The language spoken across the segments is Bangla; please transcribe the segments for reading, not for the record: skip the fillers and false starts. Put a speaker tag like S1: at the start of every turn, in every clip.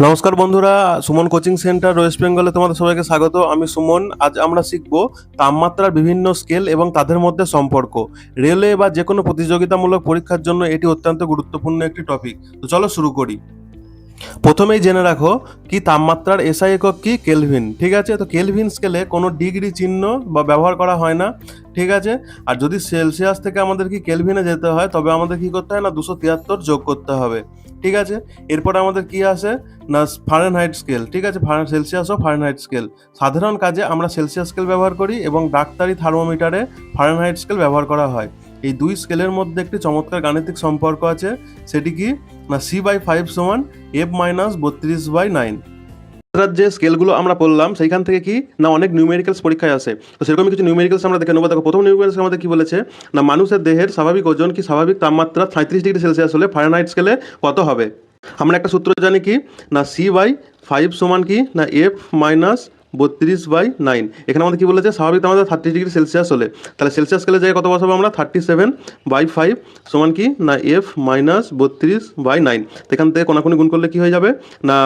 S1: নমস্কার বন্ধুরা, সুমন কোচিং সেন্টার ওয়েস্ট বেঙ্গলে তোমাদের সবাইকে স্বাগত। আমি সুমন। আজ আমরা শিখব তাপমাত্রার বিভিন্ন স্কেল এবং তাদের মধ্যে সম্পর্ক। রেলওয়ে বা যে কোনো প্রতিযোগিতামূলক পরীক্ষার জন্য এটি অত্যন্ত গুরুত্বপূর্ণ একটি টপিক। তো চলো শুরু করি। প্রথমেই জেনে রাখো কি তাপমাত্রার এসআই একক কি কেলভিন। ঠিক আছে, তো কেলভিন স্কেলে কোনো ডিগ্রি চিহ্ন বা ব্যবহার করা হয় না। ঠিক আছে, আর যদি সেলসিয়াস থেকে আমাদের কি কেলভিনে যেতে হয় তবে আমাদের কি করতে হয় না 273 যোগ করতে হবে। ঠিক আছে, এরপর আমাদের কি আসে না ফারেনহাইট স্কেল। ঠিক আছে, সেলসিয়াস ও ফারেনহাইট স্কেল। সাধারণ কাজে আমরা সেলসিয়াস স্কেল ব্যবহার করি এবং ডাক্তারি থার্মোমিটারে ফারেনহাইট স্কেল ব্যবহার করা হয়। এই দুই স্কেলের মধ্যে একটি চমৎকার গাণিতিক সম্পর্ক আছে, সেটি কি না C/5 সমান F-32/9। যে স্কেলগুলো আমরা পড়লাম সেইখান থেকে কি না অনেক নিউমেরিক্যালস পরীক্ষায় আসে। তো সেরকম কিছু নিউমেরিক্যালস আমরা দেখে নেবো। দেখো, প্রথম নিউমেরিক্যালস আমাদের কি বলেছে না মানুষের দেহের স্বাভাবিক ওজন কি স্বাভাবিক তাপমাত্রা 37 ডিগ্রি সেলসিয়াস হলে ফারেনহাইট স্কেলে কত হবে। আমরা একটা সূত্র জানি কি না C/5 সমান কি না F-32/9। এখানে আমাদের কি বলেছে স্বাভাবিক তাপমাত্রা 30 ডিগ্রি সেলসিয়াস হলে, তাহলে সেলসিয়াস স্কেলে জায়গায় কত বসাবো আমরা 37/5 সমান কি না F-32/9। এখান থেকে কোনাকুনি গুণ করলে কি হয়ে যাবে না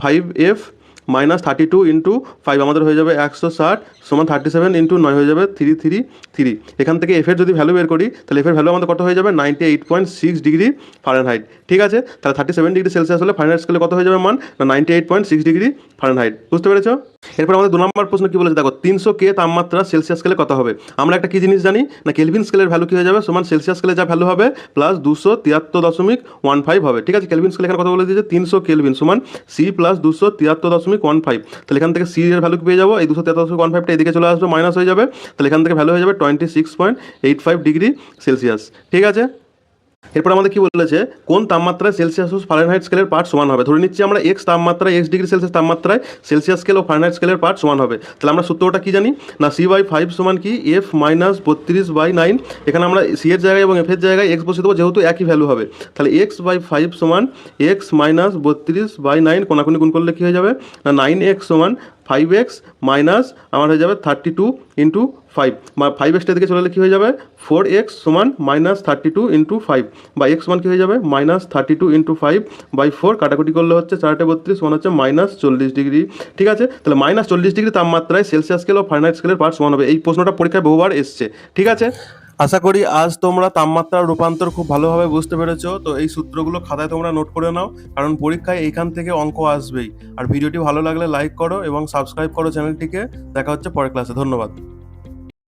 S1: 5F -32 ইন্টু 5 আমাদের হয়ে যাবে 160 সমান 37 ইন্টু 9 হয়ে যাবে 333। এখান থেকে এফের যদি ভ্যালু বের করি তাহলে এফের ভ্যালু আমাদের কত হয়ে যাবে 98.6 ডিগ্রি ফারেনহাইট। ঠিক আছে, তাহলে 37 ডিগ্রি সেলসিয়াস হলে ফারেনহাইট স্কেলে কত হয়ে যাবে মান না 98.6 ডিগ্রি ফারেনহাইট। বুঝতে পেরেছো? এরপর আমাদের 2 নম্বর প্রশ্ন কি বলেছে দেখো 300 কে তাপমাত্রা সেলসিয়াস স্কেলে কত হবে। আমরা একটা কি জিনিস জানি না কেলভিন স্কেলের ভ্যালু কি হয়ে যাবে সমান সেলসিয়াস স্কেলে যা ভ্যালু হবে প্লাস 273.15 হবে। ঠিক আছে, কেলভিন স্কেলে এখানে কত বলে দিয়েছে 300 কেলভিন সমান সি প্লাস 273.15। তাহলে এখান থেকে সি এর ভ্যালু পেয়ে যাবো, এই 273.15টা এদিকে চলে আসবে মাইনাস হয়ে যাবে, তাহলে এখান থেকে ভ্যালু হয়ে যাবে 26.85 ডিগ্রি সেলসিয়াস। ঠিক আছে, এরপর আমাদের কি বলেছে কোন তাপমাত্রায় সেলসিয়াস ও ফারেনহাইট স্কেলের পার্ট সমান হবে। ধরে নিচ্ছি আমরা এক্স তাপমাত্রায় এক্স ডিগ্রি সেলসিয়াস তাপমাত্রায় সেলসিয়াস স্কেল ও ফারেনহাইট স্কেলের পার্ট সমান হবে। তাহলে আমরা সূত্রটা কি জানি না C/5 সমান কি F-32/9। এখানে আমরা সি এর জায়গায় এবং এফ এর জায়গায় এক্স বসে দেবো যেহেতু একই ভ্যালু হবে, তাহলে X/5 সমান X-32/9 কোনাকুনি গুণ করলে কি হয়ে যাবে না 9x সমান 5x মাইনাস আমার হয়ে যাবে 32 ইন্টু 5 বা 5xটা দিকে চলে গেলে কী হয়ে যাবে 4x সমান -32 ইন্টু 5 বা x সমান কী হয়ে যাবে -32 ইন্টু 5/4 কাটাকুটি করলে হচ্ছে 4×32 সমান হচ্ছে -40 ডিগ্রি। ঠিক আছে, তাহলে -40 ডিগ্রি তাপমাত্রায় সেলসিয়াস স্কেল ও ফারেনহাইট স্কেলের পার্ট সমান হবে। এই প্রশ্নটা পরীক্ষায় বহুবার এসছে। ঠিক আছে, আশা করি আজ তোমরা তাপমাত্রার রূপান্তর খুব ভালোভাবে বুঝতে পেরেছো। তো এই সূত্রগুলো খাতায় তোমরা নোট করে নাও, কারণ পরীক্ষায় এইখান থেকে অঙ্ক আসবেই। আর ভিডিওটি ভালো লাগলে লাইক করো এবং সাবস্ক্রাইব করো চ্যানেলটিকে। দেখা হচ্ছে পরের ক্লাসে। ধন্যবাদ।